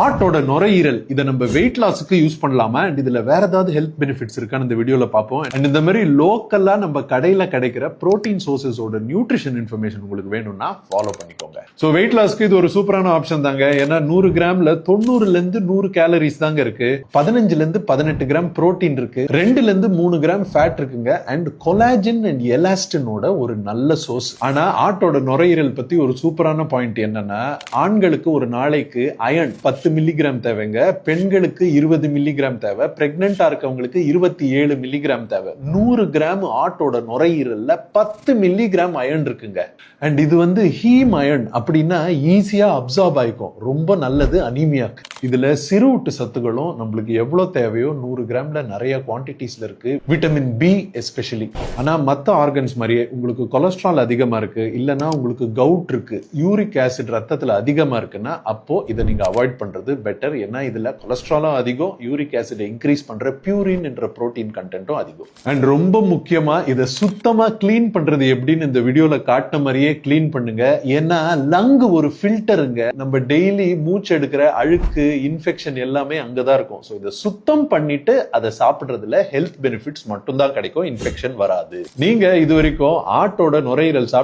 ஆட்டோட நுரையீரல் இதை நம்ம வெயிட் லாஸுக்கு யூஸ் பண்ணலாமா அண்ட் இதுல வேற ஏதாவது ஹெல்த் பெனிஃபிட்ஸ் இருக்கான்னு இந்த வீடியோல பார்ப்போம். அண்ட் இந்த மாதிரி லோக்கலா நம்ம கடையில கிடைக்கிற புரோட்டீன் சோர்சஸோட நியூட்ரிஷன் இன்ஃபர்மேஷன் உங்களுக்கு வேணும்னா ஃபாலோ பண்ணிக்கோங்க. ஸோ வெயிட் லாஸ்க்கு இது ஒரு சூப்பரான ஆப்ஷன் தாங்க. ஏன்னா 100 கிராம்ல 90ல இருந்து 100 கேலரிஸ் தாங்க இருக்கு. 15ல இருந்து 18 கிராம் புரோட்டீன் இருக்கு. 2ல இருந்து 3 கிராம் ஃபேட் இருக்குங்க. அண்ட் கொலாஜன் அண்ட் எலாஸ்டினோட ஒரு நல்ல சோர்ஸ். ஆனா ஆட்டோட நுரையீரல் பத்தி ஒரு சூப்பரான பாயிண்ட் என்னன்னா, ஆண்களுக்கு ஒரு நாளைக்கு அயர்ன் 10 மில்லிகிராம் தேவைங்க, பெண்களுக்கு 20 மில்லிகிராம் தேவை, பிரெக்னெண்டா இருக்கவங்களுக்கு 27 மில்லிகிராம் தேவை. 100 கிராம் ஆட்டோட நுரையீரல்ல 10 மில்லிகிராம் அயர்ன் இருக்குங்க. அண்ட் இது வந்து ஹீம் அயர்ன் அப்படின்னா ஈஸியா அப்சார்ப் ஆயிக்கும், ரொம்ப நல்லது அனீமியாக்கு. இதுல சிறுவுட்டு சத்துக்களும் நம்மளுக்கு எவ்வளவு தேவையோ 100 கிராம்ல நிறைய குவான்டிட்டிஸ்ல இருக்கு. Vitamin B especially. ஆனா மத்த ஆர்கன்ஸ் மாதிரியே உங்களுக்கு கொலஸ்ட்ரால் அதிகமா இருக்கு, இல்லைன்னா உங்களுக்கு கவுட் இருக்கு, யூரிக் ஆசிட் ரத்தத்துல அதிகமா இருக்குன்னா அப்போ இதை நீங்க அவாய்ட் பண்றது பெட்டர். ஏன்னா இதுல கொலஸ்ட்ராலும் அதிகம், யூரிக் ஆசிட் இன்க்ரீஸ் பண்ற பியூரின் என்ற புரோட்டீன் கண்டென்ட்டும் அதிகம். அண்ட் ரொம்ப முக்கியமா இதை சுத்தமா கிளீன் பண்றது எப்படின்னு இந்த வீடியோல காட்டின மாதிரியே கிளீன் பண்ணுங்க. ஏன்னா லங் ஒரு ஃபில்டருங்க. நம்ம டெய்லி மூச்சு எடுக்கிற அழுக்கு, இன்ஃபெக்ஷன் எல்லாமே அங்கதான் இருக்கும். ஸோ இதை சுத்தம் பண்ணிட்டு அதை சாப்பிடுறதுல ஹெல்த் பெனிஃபிட்ஸ் மட்டும் தான் கிடைக்கும், இன்ஃபெக்ஷன் வராது. நீங்க இது வரைக்கும் ஆட்டோட நுரையீரல் சாப்பிட்டு